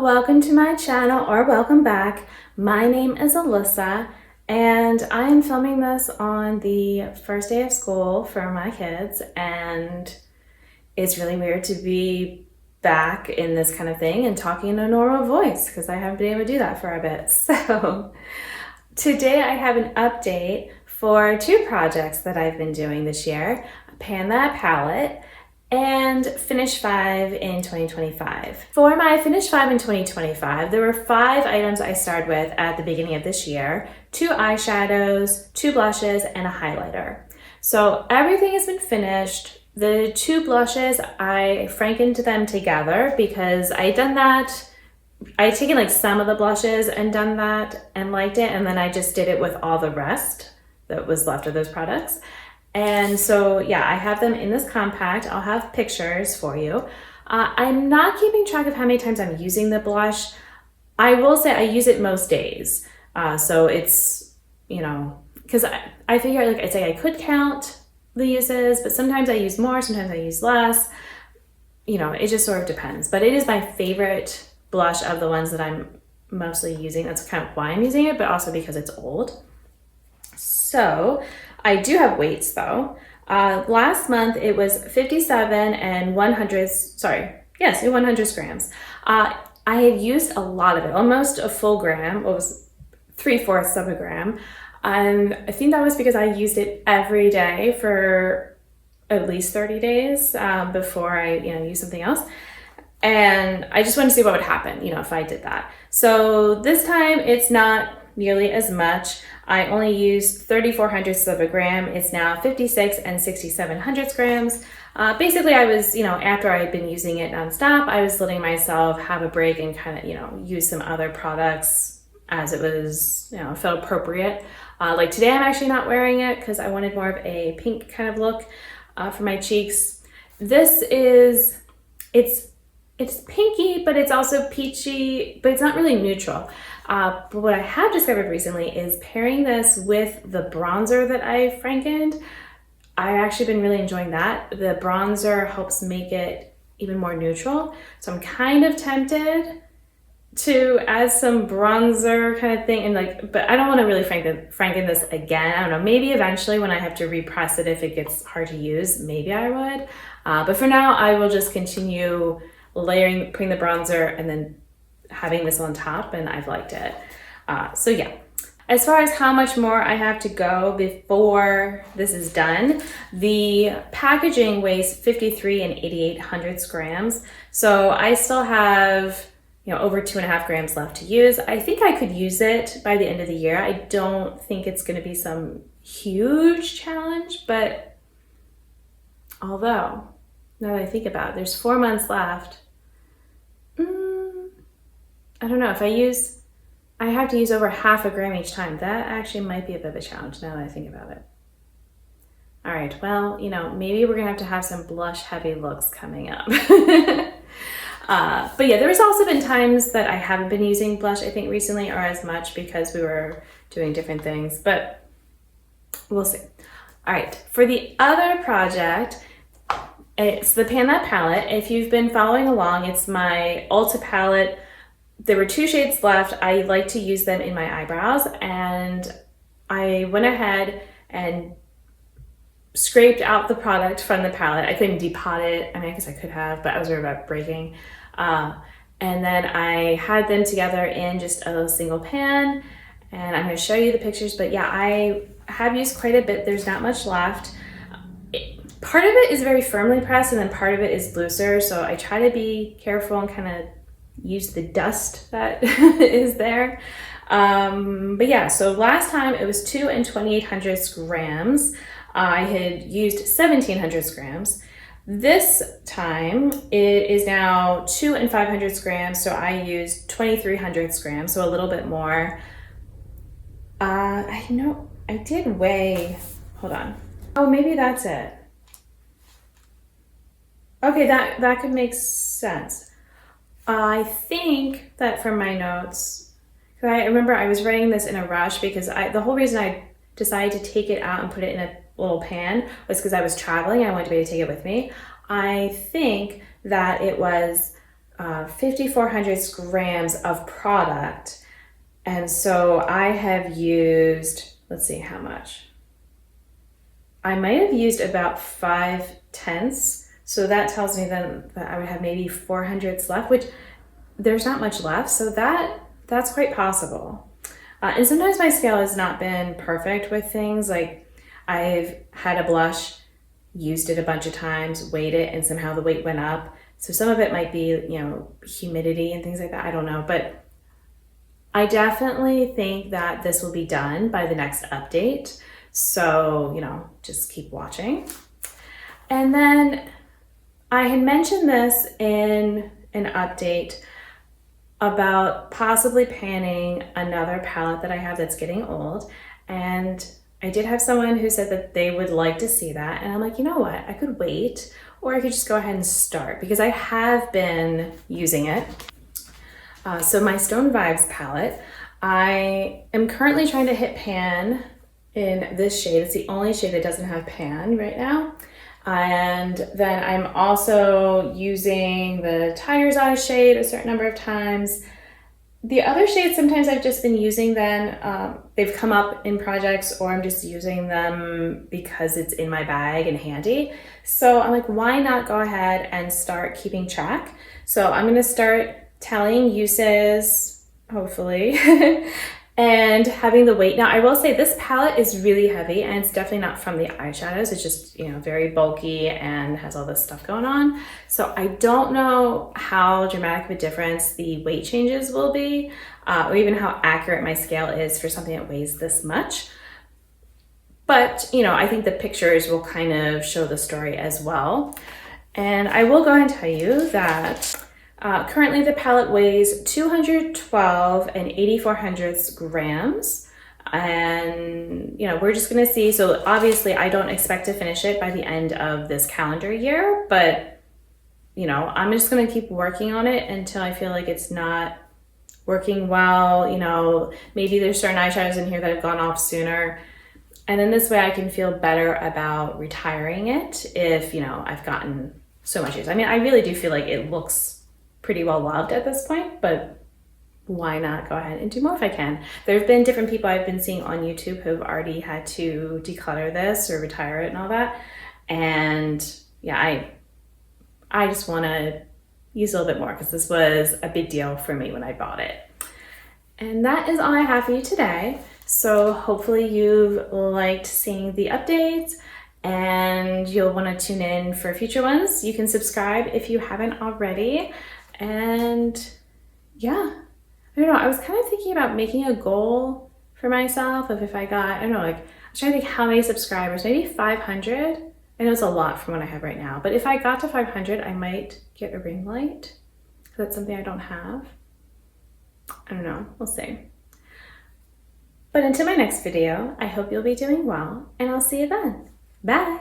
welcome to my channel, or welcome back. My name is Alyssa and I am filming this on the first day of school for my kids, and it's really weird to be back in this kind of thing and talking in a normal voice because I haven't been able to do that for a bit. So today I have an update for two projects that I've been doing this year, Pan That Palette and Finish 5 in 2025. For my Finish 5 in 2025, there were 5 items I started with at the beginning of this year: 2 eyeshadows, 2 blushes, and a highlighter. So everything has been finished. The 2 blushes, I frankened them together because I had done that. I had taken like some of the blushes and done that and liked it, and then I just did it with all the rest that was left of those products. And so, yeah, I have them in this compact. I'll have pictures for you. I'm not keeping track of how many times I'm using the blush. I will say I use it most days. So it's, because I figure, like I say, I could count the uses, but sometimes I use more, sometimes I use less. It just sort of depends. But it is my favorite blush of the ones that I'm mostly using. That's kind of why I'm using it, but also because it's old. So I do have weights though. Last month it was 57 and 100 grams. I had used a lot of it, almost a full gram. It was 3/4 of a gram. And I think that was because I used it every day for at least 30 days before I use something else. And I just wanted to see what would happen, if I did that. So this time it's not nearly as much. I only used 3/4 of a gram. It's now 56 and 67 grams. Basically, I was, after I had been using it nonstop, I was letting myself have a break and kind of, use some other products as it was, felt appropriate. Like today, I'm actually not wearing it because I wanted more of a pink kind of look for my cheeks. This is, it's pinky, but it's also peachy, but it's not really neutral. But what I have discovered recently is pairing this with the bronzer that I frankened. I've actually been really enjoying that. The bronzer helps make it even more neutral. So I'm kind of tempted to add some bronzer kind of thing, but I don't want to really franken this again. I don't know, maybe eventually when I have to repress it, if it gets hard to use, maybe I would. But for now, I will just continue putting the bronzer and then having this on top, and I've liked it. So yeah, as far as how much more I have to go before this is done, the packaging weighs 53 and 88 grams. So I still have, over 2.5 grams left to use. I think I could use it by the end of the year. I don't think it's going to be some huge challenge, but although now that I think about it, there's 4 months left. I don't know, if I have to use over 1/2 gram each time. That actually might be a bit of a challenge now that I think about it. All right, well, maybe we're gonna have some blush heavy looks coming up. But yeah, there's also been times that I haven't been using blush, I think recently, or as much because we were doing different things, but we'll see. All right, for the other project, it's the Pan That Palette. If you've been following along, it's my Ulta palette. There were 2 shades left. I like to use them in my eyebrows, and I went ahead and scraped out the product from the palette. I couldn't depot it. I guess I could have, but I was worried about breaking. And then I had them together in just a single pan, and I'm going to show you the pictures. But yeah, I have used quite a bit. There's not much left. Part of it is very firmly pressed, and then part of it is looser. So I try to be careful and kind of use the dust that is there. But yeah, so last time it was 2 and 2,800 grams. I had used 1,700 grams. This time it is now 2 and 500 grams. So I used 2,300 grams, so a little bit more. I know I did weigh, hold on. Oh, maybe that's it. Okay, that could make sense. I think that from my notes, because I remember I was writing this in a rush because the whole reason I decided to take it out and put it in a little pan was because I was traveling. I wanted to be able to take it with me. I think that it was 5,400 grams of product. And so I have used, let's see how much. I might have used about 5/10. So that tells me then that I would have maybe 400s left, which there's not much left. So that's quite possible. And sometimes my scale has not been perfect with things. Like I've had a blush, used it a bunch of times, weighed it, and somehow the weight went up. So some of it might be, humidity and things like that. I don't know. But I definitely think that this will be done by the next update. So, just keep watching. And then I had mentioned this in an update about possibly panning another palette that I have that's getting old. And I did have someone who said that they would like to see that. And I'm like, you know what? I could wait, or I could just go ahead and start because I have been using it. So my Stone Vibes palette, I am currently trying to hit pan in this shade. It's the only shade that doesn't have pan right now. And then I'm also using the Tiger's Eye shade a certain number of times. The other shades, sometimes I've just been using them. They've come up in projects, or I'm just using them because it's in my bag and handy. So I'm like, why not go ahead and start keeping track? So I'm gonna start tallying uses, hopefully, and having the weight. Now, I will say this palette is really heavy, and it's definitely not from the eyeshadows. It's just, very bulky and has all this stuff going on. So I don't know how dramatic of a difference the weight changes will be, or even how accurate my scale is for something that weighs this much. But, I think the pictures will kind of show the story as well. And I will go ahead and tell you that currently the palette weighs 212 and 8/400 grams. And, we're just gonna see. So obviously I don't expect to finish it by the end of this calendar year, but, I'm just gonna keep working on it until I feel like it's not working well. Maybe there's certain eyeshadows in here that have gone off sooner. And then this way I can feel better about retiring it if, I've gotten so much use. I mean, I really do feel like it looks pretty well loved at this point, but why not go ahead and do more if I can? There have been different people I've been seeing on YouTube who've already had to declutter this or retire it and all that. And yeah, I just want to use a little bit more because this was a big deal for me when I bought it. And that is all I have for you today. So hopefully you've liked seeing the updates and you'll want to tune in for future ones. You can subscribe if you haven't already. And yeah, I don't know. I was kind of thinking about making a goal for myself of if I got, I don't know, like I was trying to think how many subscribers, maybe 500. I know it's a lot from what I have right now, but if I got to 500, I might get a ring light. That's something I don't have. I don't know. We'll see. But until my next video, I hope you'll be doing well, and I'll see you then. Bye.